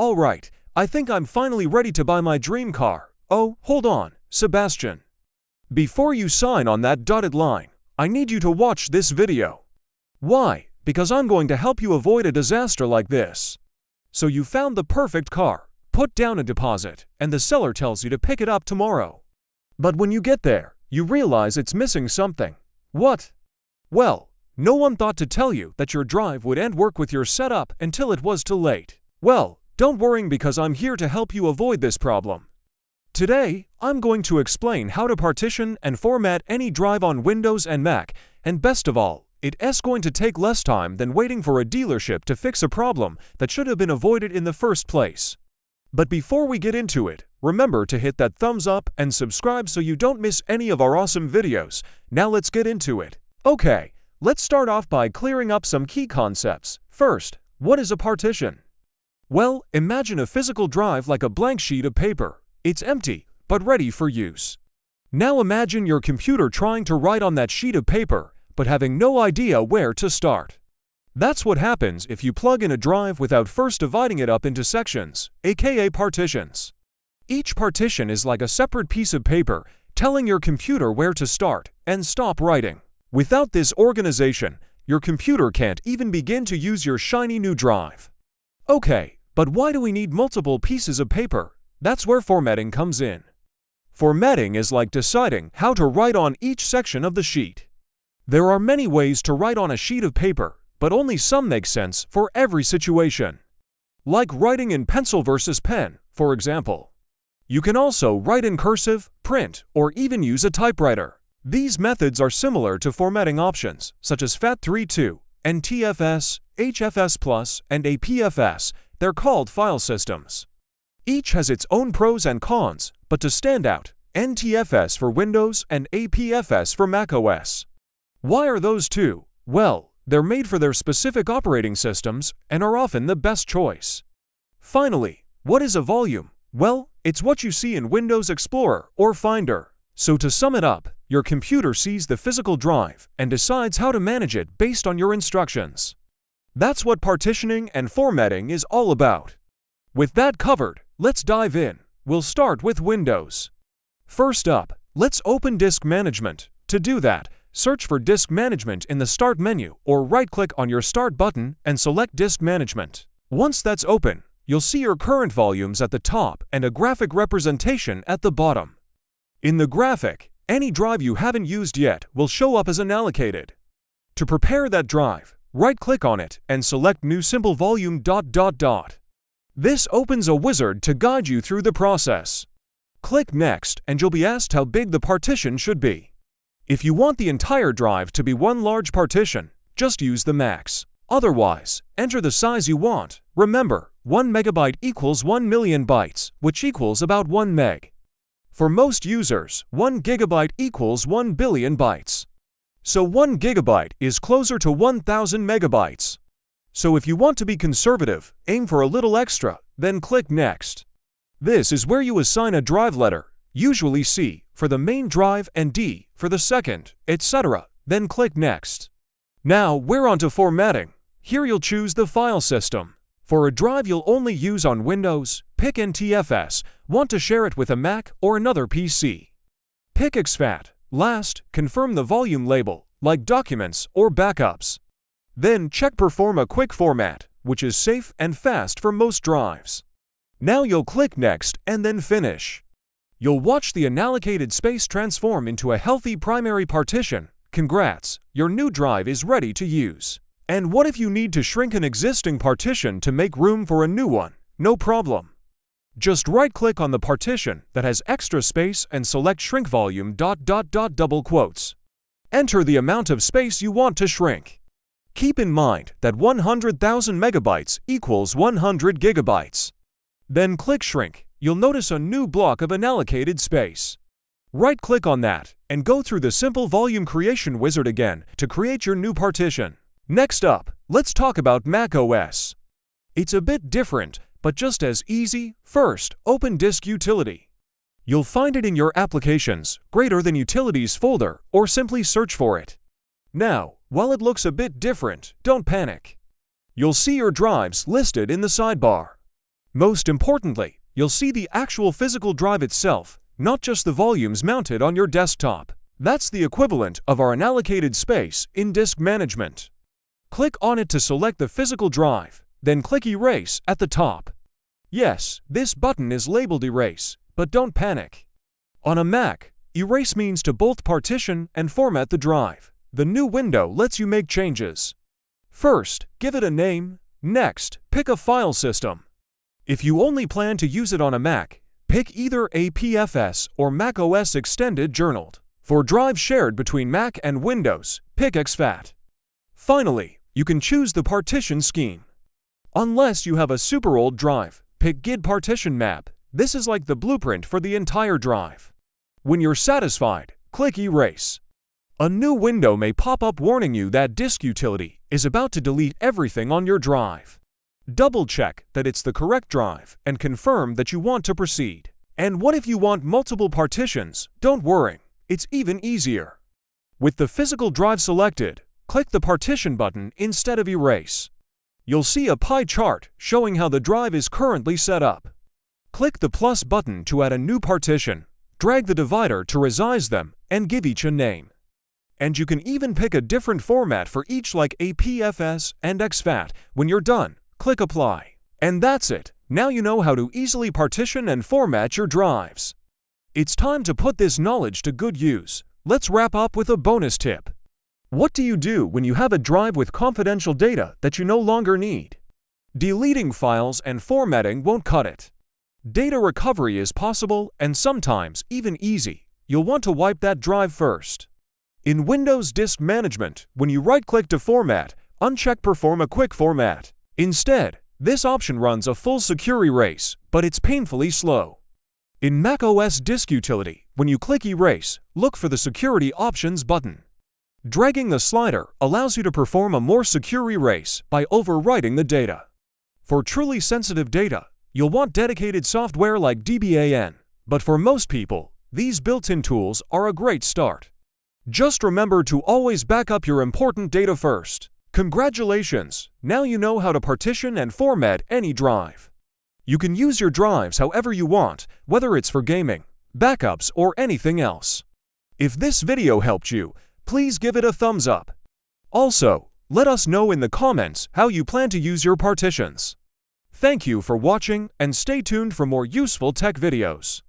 Alright, I think I'm finally ready to buy my dream car. Oh, hold on, Sebastian. Before you sign on that dotted line, I need you to watch this video. Why? Because I'm going to help you avoid a disaster like this. So you found the perfect car, put down a deposit, and the seller tells you to pick it up tomorrow. But when you get there, you realize it's missing something. What? Well, no one thought to tell you that your drive would end work with your setup until it was too late. Well, don't worry because I'm here to help you avoid this problem. Today, I'm going to explain how to partition and format any drive on Windows and Mac, and best of all, it's going to take less time than waiting for a dealership to fix a problem that should have been avoided in the first place. But before we get into it, remember to hit that thumbs up and subscribe so you don't miss any of our awesome videos. Now let's get into it. Okay, let's start off by clearing up some key concepts. First, what is a partition? Well, imagine a physical drive like a blank sheet of paper. It's empty, but ready for use. Now imagine your computer trying to write on that sheet of paper, but having no idea where to start. That's what happens if you plug in a drive without first dividing it up into sections, aka partitions. Each partition is like a separate piece of paper, telling your computer where to start and stop writing. Without this organization, your computer can't even begin to use your shiny new drive. Okay, but why do we need multiple pieces of paper? That's where formatting comes in. Formatting is like deciding how to write on each section of the sheet. There are many ways to write on a sheet of paper, but only some make sense for every situation. Like writing in pencil versus pen, for example. You can also write in cursive, print, or even use a typewriter. These methods are similar to formatting options, such as FAT32, NTFS, HFS+, and APFS. They're called file systems. Each has its own pros and cons, but to stand out, NTFS for Windows and APFS for macOS. Why are those two? Well, they're made for their specific operating systems and are often the best choice. Finally, what is a volume? Well, it's what you see in Windows Explorer or Finder. So to sum it up, your computer sees the physical drive and decides how to manage it based on your instructions. That's what partitioning and formatting is all about. With that covered, let's dive in. We'll start with Windows. First up, let's open Disk Management. To do that, search for Disk Management in the Start menu or right-click on your Start button and select Disk Management. Once that's open, you'll see your current volumes at the top and a graphic representation at the bottom. In the graphic, any drive you haven't used yet will show up as unallocated. To prepare that drive, right-click on it and select New Simple Volume ... This opens a wizard to guide you through the process. Click Next and you'll be asked how big the partition should be. If you want the entire drive to be one large partition, just use the max. Otherwise, enter the size you want. Remember, 1 megabyte equals 1 million bytes, which equals about 1 meg. For most users, 1 gigabyte equals 1 billion bytes. So 1 gigabyte is closer to 1000 megabytes. So if you want to be conservative, aim for a little extra, then click Next. This is where you assign a drive letter, usually C, for the main drive and D for the second, etc. Then click Next. Now we're on to formatting. Here you'll choose the file system. For a drive you'll only use on Windows, pick NTFS. Want to share it with a Mac or another PC? Pick exFAT. Last, confirm the volume label, like Documents or Backups. Then check Perform a Quick Format, which is safe and fast for most drives. Now you'll click Next and then Finish. You'll watch the unallocated space transform into a healthy primary partition. Congrats, your new drive is ready to use. And what if you need to shrink an existing partition to make room for a new one? No problem. Just right-click on the partition that has extra space and select Shrink Volume ... double quotes. Enter the amount of space you want to shrink. Keep in mind that 100,000 megabytes equals 100 gigabytes. Then click Shrink. You'll notice a new block of unallocated space. Right-click on that and go through the simple volume creation wizard again to create your new partition. Next up, let's talk about macOS. It's a bit different, but just as easy. First, open Disk Utility. You'll find it in your Applications, Greater Than Utilities folder, or simply search for it. Now, while it looks a bit different, don't panic. You'll see your drives listed in the sidebar. Most importantly, you'll see the actual physical drive itself, not just the volumes mounted on your desktop. That's the equivalent of our unallocated space in disk management. Click on it to select the physical drive, then click Erase at the top. Yes, this button is labeled Erase, but don't panic. On a Mac, Erase means to both partition and format the drive. The new window lets you make changes. First, give it a name. Next, pick a file system. If you only plan to use it on a Mac, pick either APFS or macOS Extended Journaled. For drives shared between Mac and Windows, pick exFAT. Finally, you can choose the partition scheme. Unless you have a super old drive, pick GID partition map. This is like the blueprint for the entire drive. When you're satisfied, click Erase. A new window may pop up warning you that Disk Utility is about to delete everything on your drive. Double-check that it's the correct drive and confirm that you want to proceed. And what if you want multiple partitions? Don't worry, it's even easier. With the physical drive selected, click the Partition button instead of Erase. You'll see a pie chart showing how the drive is currently set up. Click the plus button to add a new partition. Drag the divider to resize them and give each a name. And you can even pick a different format for each like APFS and exFAT. When you're done, click Apply. And that's it. Now you know how to easily partition and format your drives. It's time to put this knowledge to good use. Let's wrap up with a bonus tip. What do you do when you have a drive with confidential data that you no longer need? Deleting files and formatting won't cut it. Data recovery is possible and sometimes even easy. You'll want to wipe that drive first. In Windows Disk Management, when you right-click to format, uncheck Perform a Quick Format. Instead, this option runs a full secure erase, but it's painfully slow. In macOS Disk Utility, when you click Erase, look for the Security Options button. Dragging the slider allows you to perform a more secure erase by overwriting the data. For truly sensitive data, you'll want dedicated software like DBAN, but for most people, these built-in tools are a great start. Just remember to always back up your important data first. Congratulations! Now you know how to partition and format any drive. You can use your drives however you want, whether it's for gaming, backups, or anything else. If this video helped you, please give it a thumbs up. Also, let us know in the comments how you plan to use your partitions. Thank you for watching and stay tuned for more useful tech videos.